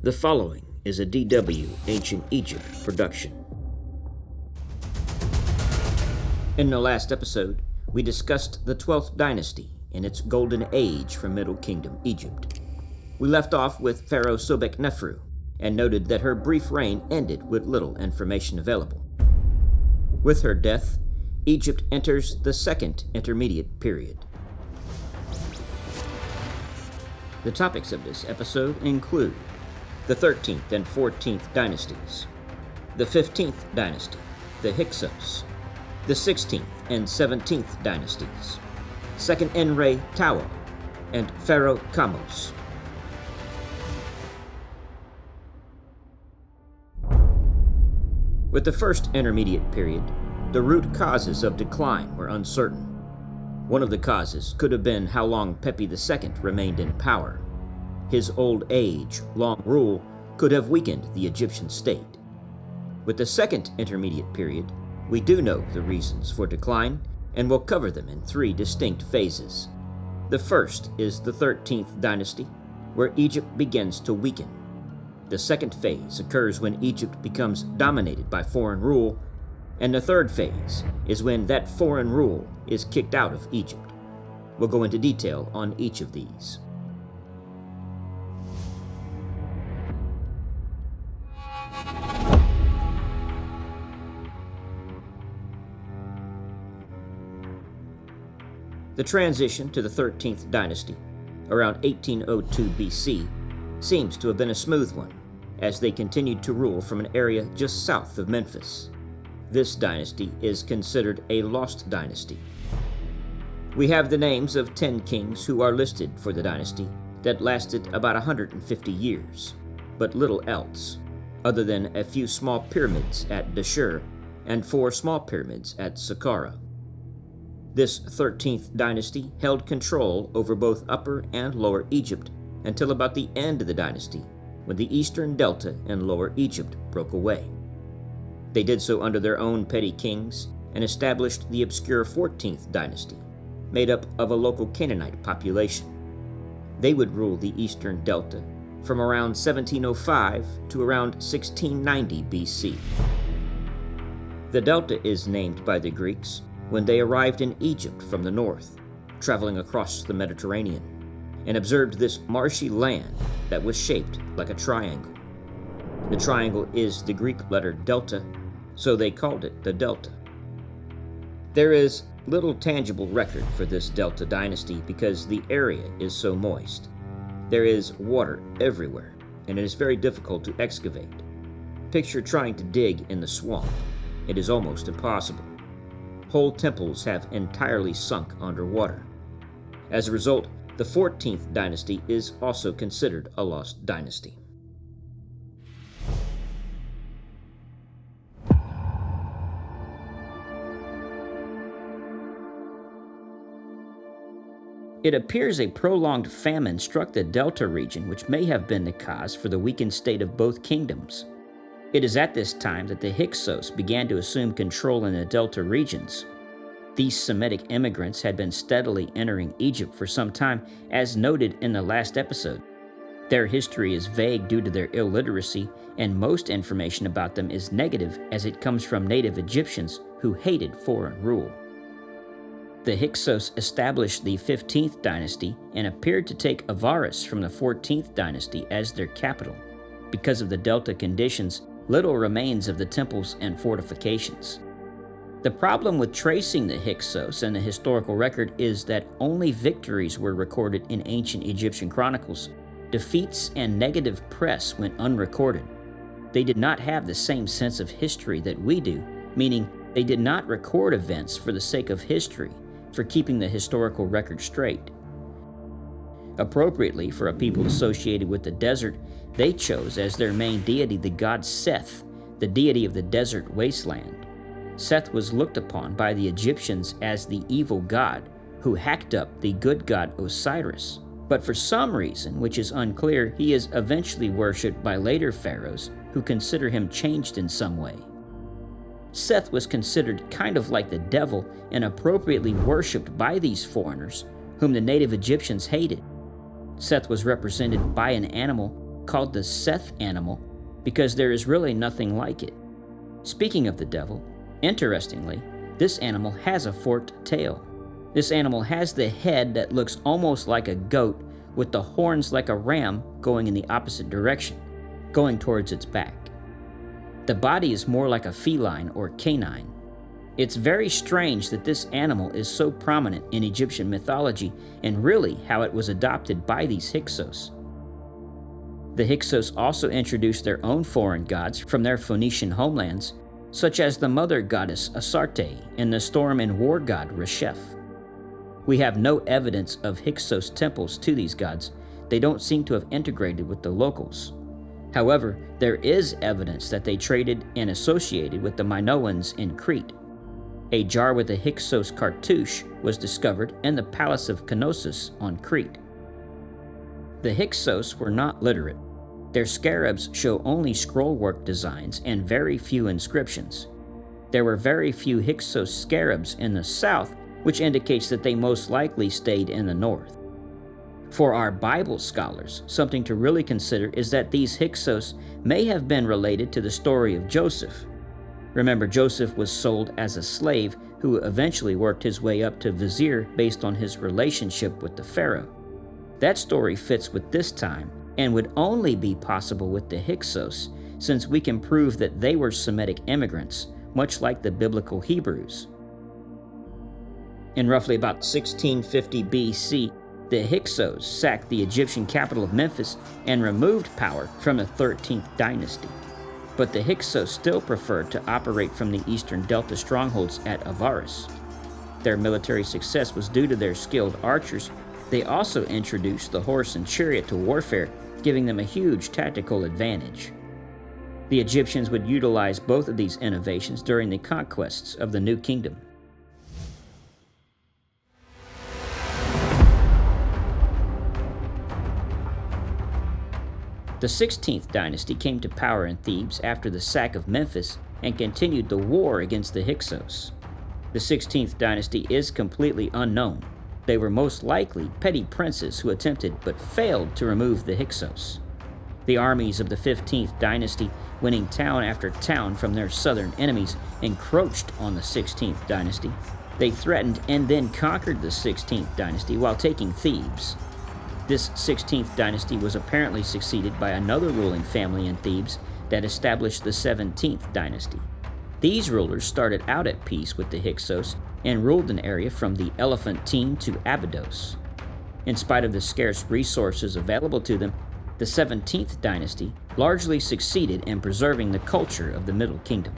The following is a DW Ancient Egypt production. In the last episode, we discussed the 12th dynasty and its golden age for Middle Kingdom Egypt. We left off with Pharaoh Sobeknefru and noted that her brief reign ended with little information available. With her death, Egypt enters the Second Intermediate Period. The topics of this episode include the 13th and 14th dynasties, the 15th dynasty, the Hyksos, the 16th and 17th dynasties, Seqenenre Tao, and Pharaoh Kamose. With the first intermediate period, the root causes of decline were uncertain. One of the causes could have been how long Pepi II remained in power. His old age, long rule, could have weakened the Egyptian state. With the second intermediate period, we do know the reasons for decline, and will cover them in three distinct phases. The first is the 13th dynasty, where Egypt begins to weaken. The second phase occurs when Egypt becomes dominated by foreign rule, and the third phase is when that foreign rule is kicked out of Egypt. We'll go into detail on each of these. The transition to the 13th dynasty, around 1802 BC, seems to have been a smooth one, as they continued to rule from an area just south of Memphis. This dynasty is considered a lost dynasty. We have the names of 10 kings who are listed for the dynasty that lasted about 150 years, but little else, other than a few small pyramids at Dashur and 4 small pyramids at Saqqara. This 13th dynasty held control over both Upper and Lower Egypt until about the end of the dynasty, when the Eastern Delta and Lower Egypt broke away. They did so under their own petty kings and established the obscure 14th dynasty, made up of a local Canaanite population. They would rule the Eastern Delta from around 1705 to around 1690 BC. The Delta is named by the Greeks when they arrived in Egypt from the north, traveling across the Mediterranean, and observed this marshy land that was shaped like a triangle. The triangle is the Greek letter delta, so they called it the Delta. There is little tangible record for this Delta dynasty because the area is so moist. There is water everywhere, and it is very difficult to excavate. Picture trying to dig in the swamp. It is almost impossible. Whole temples have entirely sunk underwater. As a result, the 14th dynasty is also considered a lost dynasty. It appears a prolonged famine struck the Delta region, which may have been the cause for the weakened state of both kingdoms. It is at this time that the Hyksos began to assume control in the Delta regions. These Semitic immigrants had been steadily entering Egypt for some time, as noted in the last episode. Their history is vague due to their illiteracy, and most information about them is negative as it comes from native Egyptians who hated foreign rule. The Hyksos established the 15th dynasty and appeared to take Avaris from the 14th dynasty as their capital. Because of the Delta conditions, little remains of the temples and fortifications. The problem with tracing the Hyksos in the historical record is that only victories were recorded in ancient Egyptian chronicles. Defeats and negative press went unrecorded. They did not have the same sense of history that we do, meaning they did not record events for the sake of history, for keeping the historical record straight. Appropriately for a people associated with the desert, they chose as their main deity the god Seth, the deity of the desert wasteland. Seth was looked upon by the Egyptians as the evil god who hacked up the good god Osiris. But for some reason, which is unclear, he is eventually worshipped by later pharaohs who consider him changed in some way. Seth was considered kind of like the devil and appropriately worshipped by these foreigners, whom the native Egyptians hated. Seth was represented by an animal called the Seth animal because there is really nothing like it. Speaking of the devil, interestingly, this animal has a forked tail. This animal has the head that looks almost like a goat with the horns like a ram going in the opposite direction, going towards its back. The body is more like a feline or canine. It's very strange that this animal is so prominent in Egyptian mythology and really how it was adopted by these Hyksos. The Hyksos also introduced their own foreign gods from their Phoenician homelands, such as the mother goddess Astarte and the storm and war god Resheph. We have no evidence of Hyksos temples to these gods. They don't seem to have integrated with the locals. However, there is evidence that they traded and associated with the Minoans in Crete. A jar with a Hyksos cartouche was discovered in the palace of Knossos on Crete. The Hyksos were not literate. Their scarabs show only scrollwork designs and very few inscriptions. There were very few Hyksos scarabs in the south, which indicates that they most likely stayed in the north. For our Bible scholars, something to really consider is that these Hyksos may have been related to the story of Joseph. Remember, Joseph was sold as a slave who eventually worked his way up to vizier based on his relationship with the Pharaoh. That story fits with this time and would only be possible with the Hyksos, since we can prove that they were Semitic immigrants, much like the biblical Hebrews. In roughly about 1650 BC, the Hyksos sacked the Egyptian capital of Memphis and removed power from the 13th dynasty. But the Hyksos still preferred to operate from the eastern delta strongholds at Avaris. Their military success was due to their skilled archers. They also introduced the horse and chariot to warfare, giving them a huge tactical advantage. The Egyptians would utilize both of these innovations during the conquests of the New Kingdom. The 16th dynasty came to power in Thebes after the sack of Memphis and continued the war against the Hyksos. The 16th dynasty is completely unknown. They were most likely petty princes who attempted but failed to remove the Hyksos. The armies of the 15th dynasty, winning town after town from their southern enemies, encroached on the 16th dynasty. They threatened and then conquered the 16th dynasty while taking Thebes. This 16th dynasty was apparently succeeded by another ruling family in Thebes that established the 17th dynasty. These rulers started out at peace with the Hyksos and ruled an area from the Elephantine to Abydos. In spite of the scarce resources available to them, the 17th dynasty largely succeeded in preserving the culture of the Middle Kingdom.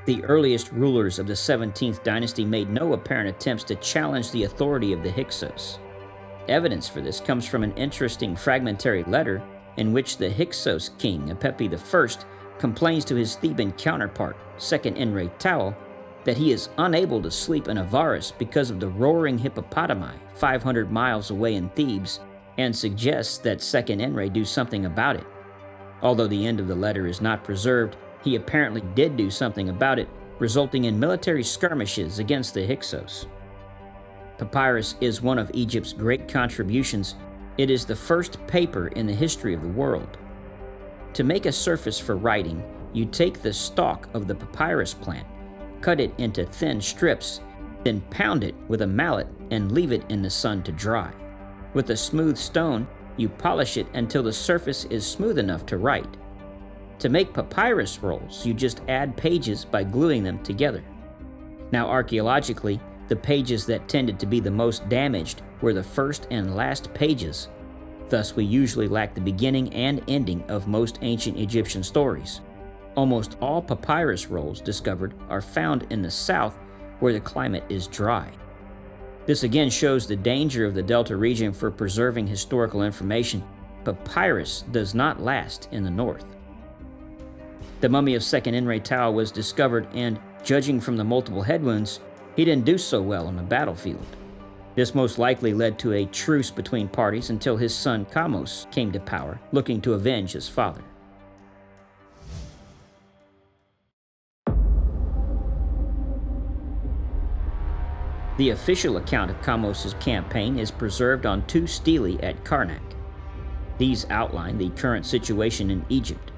The earliest rulers of the 17th dynasty made no apparent attempts to challenge the authority of the Hyksos. Evidence for this comes from an interesting fragmentary letter in which the Hyksos king, Apepi I, complains to his Theban counterpart, Seqenenre Tao, that he is unable to sleep in Avaris because of the roaring hippopotami 500 miles away in Thebes, and suggests that Seqenenre do something about it. Although the end of the letter is not preserved, he apparently did do something about it, resulting in military skirmishes against the Hyksos. Papyrus is one of Egypt's great contributions. It is the first paper in the history of the world. To make a surface for writing, you take the stalk of the papyrus plant, cut it into thin strips, then pound it with a mallet and leave it in the sun to dry. With a smooth stone, you polish it until the surface is smooth enough to write. To make papyrus rolls, you just add pages by gluing them together. Now, archaeologically, the pages that tended to be the most damaged were the first and last pages. Thus, we usually lack the beginning and ending of most ancient Egyptian stories. Almost all papyrus rolls discovered are found in the south, where the climate is dry. This again shows the danger of the Delta region for preserving historical information. Papyrus does not last in the north. The mummy of Seqenenre Tao was discovered, and, judging from the multiple head wounds, he didn't do so well on the battlefield. This most likely led to a truce between parties until his son Kamose came to power, looking to avenge his father. The official account of Kamose's campaign is preserved on 2 stelae at Karnak. These outline the current situation in Egypt.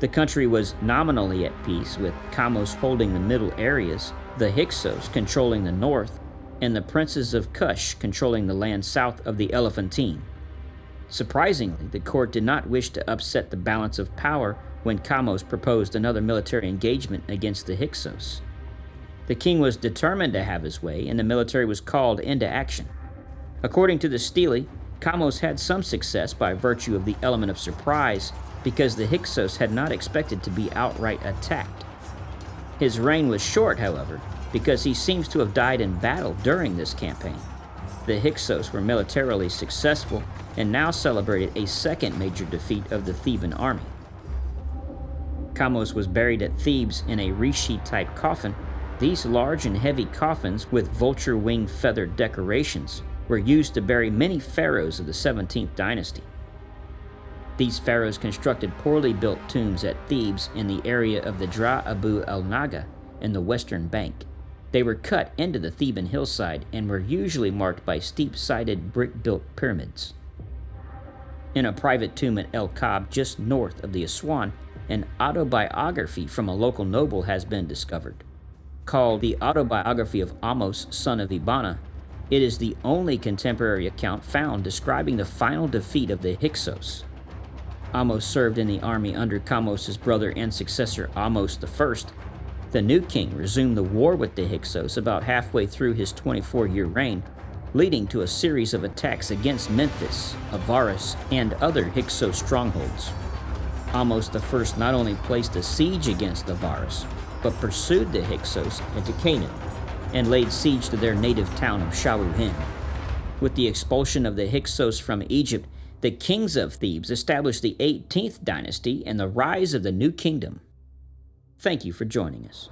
The country was nominally at peace, with Kamose holding the middle areas, the Hyksos controlling the north, and the princes of Kush controlling the land south of the Elephantine. Surprisingly, the court did not wish to upset the balance of power when Kamose proposed another military engagement against the Hyksos. The king was determined to have his way, and the military was called into action. According to the stele, Kamose had some success by virtue of the element of surprise, because the Hyksos had not expected to be outright attacked. His reign was short, however, because he seems to have died in battle during this campaign. The Hyksos were militarily successful and now celebrated a second major defeat of the Theban army. Kamose was buried at Thebes in a rishi-type coffin. These large and heavy coffins with vulture-wing feathered decorations were used to bury many pharaohs of the 17th dynasty. These pharaohs constructed poorly built tombs at Thebes in the area of the Dra Abu al-Naga in the western bank. They were cut into the Theban hillside and were usually marked by steep-sided brick-built pyramids. In a private tomb at El Kab, just north of the Aswan, an autobiography from a local noble has been discovered. Called the Autobiography of Ahmose, son of Ibana, it is the only contemporary account found describing the final defeat of the Hyksos. Ahmose served in the army under Kamose's brother and successor Ahmose I. The new king resumed the war with the Hyksos about halfway through his 24-year reign, leading to a series of attacks against Memphis, Avaris, and other Hyksos strongholds. Ahmose I not only placed a siege against Avaris, but pursued the Hyksos into Canaan and laid siege to their native town of Sharuhin. With the expulsion of the Hyksos from Egypt, the kings of Thebes established the 18th dynasty and the rise of the new kingdom. Thank you for joining us.